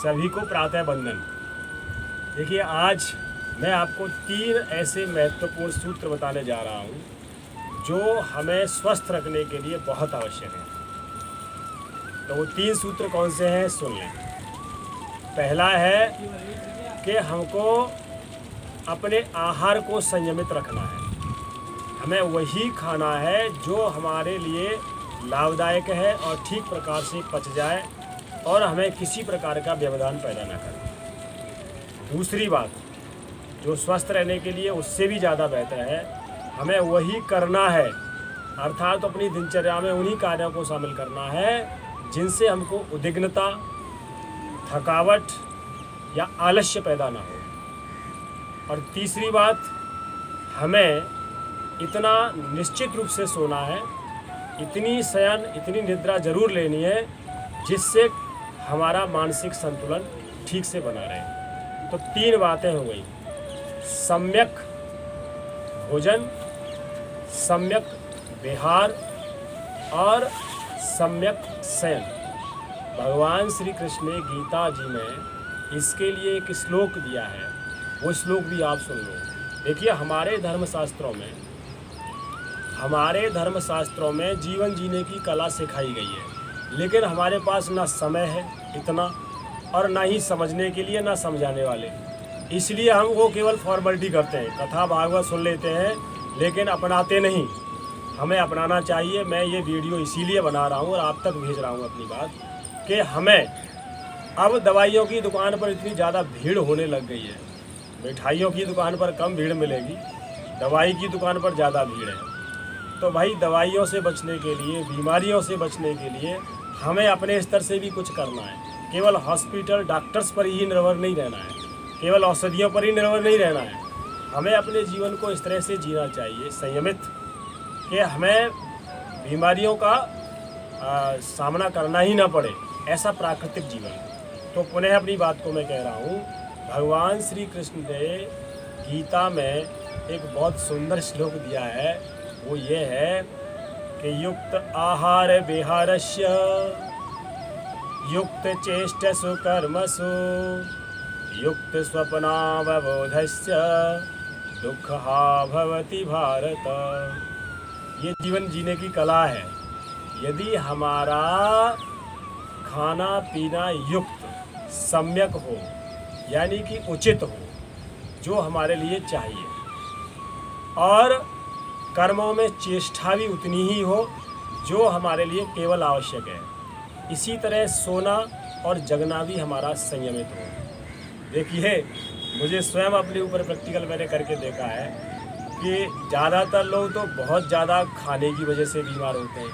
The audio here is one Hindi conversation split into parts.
सभी को प्रातः वंदन। देखिए, आज मैं आपको 3 ऐसे महत्वपूर्ण सूत्र बताने जा रहा हूँ जो हमें स्वस्थ रखने के लिए बहुत आवश्यक है। तो वो 3 सूत्र कौन से हैं, सुन लें। पहला है कि हमको अपने आहार को संयमित रखना है। हमें वही खाना है जो हमारे लिए लाभदायक है और ठीक प्रकार से पच जाए और हमें किसी प्रकार का व्यवधान पैदा न करे। दूसरी बात, जो स्वस्थ रहने के लिए उससे भी ज़्यादा बेहतर है, हमें वही करना है, अर्थात अपनी दिनचर्या में उन्हीं कार्यों को शामिल करना है जिनसे हमको उद्विग्नता, थकावट या आलस्य पैदा ना हो। और तीसरी बात, हमें इतना निश्चित रूप से सोना है, इतनी शयन, इतनी निद्रा जरूर लेनी है जिससे हमारा मानसिक संतुलन ठीक से बना रहे। तो 3 बातें हो गई: सम्यक भोजन, सम्यक विहार और सम्यक शयन। भगवान श्री कृष्ण ने गीता जी में इसके लिए एक श्लोक दिया है, वो श्लोक भी आप सुन लो। देखिए, हमारे धर्मशास्त्रों में जीवन जीने की कला सिखाई गई है, लेकिन हमारे पास ना समय है इतना और ना ही समझने के लिए, ना समझाने वाले। इसलिए हम वो केवल फॉर्मेलिटी करते हैं, कथा भागवत सुन लेते हैं, लेकिन अपनाते नहीं। हमें अपनाना चाहिए। मैं ये वीडियो इसीलिए बना रहा हूँ और आप तक भेज रहा हूँ अपनी बात, कि हमें अब दवाइयों की दुकान पर इतनी ज़्यादा भीड़ होने लग गई है। मिठाइयों की दुकान पर कम भीड़ मिलेगी, दवाई की दुकान पर ज़्यादा भीड़ है। तो भाई, दवाइयों से बचने के लिए, बीमारियों से बचने के लिए हमें अपने स्तर से भी कुछ करना है। केवल हॉस्पिटल, डॉक्टर्स पर ही निर्भर नहीं रहना है, केवल औषधियों पर ही निर्भर नहीं रहना है। हमें अपने जीवन को इस तरह से जीना चाहिए, संयमित, कि हमें बीमारियों का सामना करना ही ना पड़े, ऐसा प्राकृतिक जीवन। तो पुनः अपनी बात को मैं कह रहा हूँ, भगवान श्री कृष्ण ने गीता में एक बहुत सुंदर श्लोक दिया है, वो ये है कि युक्त आहार विहारस्य युक्त चेष्टसु कर्मसु युक्त स्वप्नावबोधस्य दुःखहा भवति भारत। ये जीवन जीने की कला है। यदि हमारा खाना पीना युक्त, सम्यक हो, यानी कि उचित हो, जो हमारे लिए चाहिए, और कर्मों में चेष्टा भी उतनी ही हो जो हमारे लिए केवल आवश्यक है, इसी तरह सोना और जगना भी हमारा संयमित हो। देखिए, मुझे स्वयं अपने ऊपर प्रैक्टिकल मैंने करके देखा है कि ज़्यादातर लोग तो बहुत ज़्यादा खाने की वजह से बीमार होते हैं,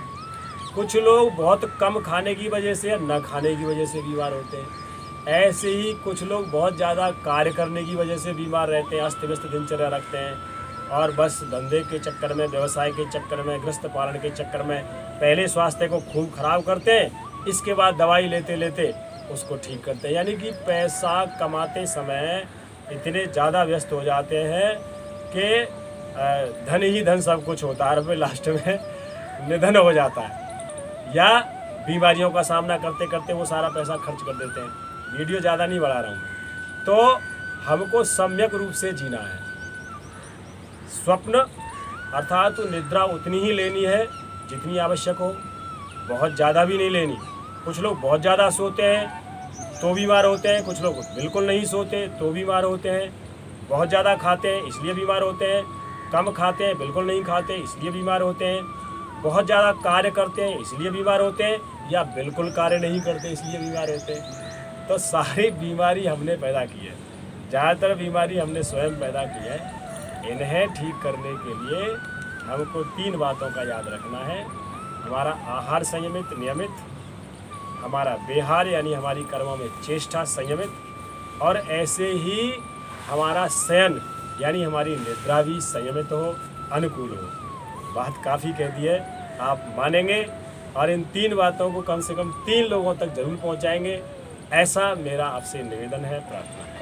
कुछ लोग बहुत कम खाने की वजह से या न खाने की वजह से बीमार होते हैं। ऐसे ही कुछ लोग बहुत ज़्यादा कार्य करने की वजह से बीमार रहते हैं, अस्त व्यस्त दिनचर्या रखते हैं और बस धंधे के चक्कर में, व्यवसाय के चक्कर में, गृहस्थ पालन के चक्कर में पहले स्वास्थ्य को खूब खराब करते हैं, इसके बाद दवाई लेते लेते उसको ठीक करते हैं। यानी कि पैसा कमाते समय इतने ज़्यादा व्यस्त हो जाते हैं कि धन ही धन सब कुछ होता है, फिर लास्ट में निधन हो जाता है, या बीमारियों का सामना करते करते वो सारा पैसा खर्च कर देते हैं। वीडियो ज़्यादा नहीं बढ़ा रहा हूँ। तो हमको सम्यक रूप से जीना है। स्वप्न अर्थात तो निद्रा उतनी ही लेनी है जितनी आवश्यक हो, बहुत ज़्यादा भी नहीं लेनी। कुछ लोग बहुत ज़्यादा सोते हैं तो बीमार होते हैं, कुछ लोग बिल्कुल नहीं सोते तो बीमार होते हैं। बहुत ज़्यादा खाते हैं इसलिए बीमार होते हैं, कम खाते हैं, बिल्कुल नहीं खाते इसलिए बीमार होते हैं, बहुत ज़्यादा कार्य करते हैं इसलिए बीमार होते हैं, या बिल्कुल कार्य नहीं करते इसलिए बीमार होते हैं। तो सारी बीमारी हमने पैदा की है, ज़्यादातर बीमारी हमने स्वयं पैदा की है। इन्हें ठीक करने के लिए हमको 3 बातों का याद रखना है: हमारा आहार संयमित, नियमित, हमारा विहार यानी हमारी कर्मों में चेष्टा संयमित, और ऐसे ही हमारा शयन यानी हमारी निद्रा भी संयमित हो, अनुकूल हो। बात काफ़ी कह दी है, आप मानेंगे और इन 3 बातों को कम से कम 3 लोगों तक जरूर पहुंचाएंगे, ऐसा मेरा आपसे निवेदन है, प्रार्थना है।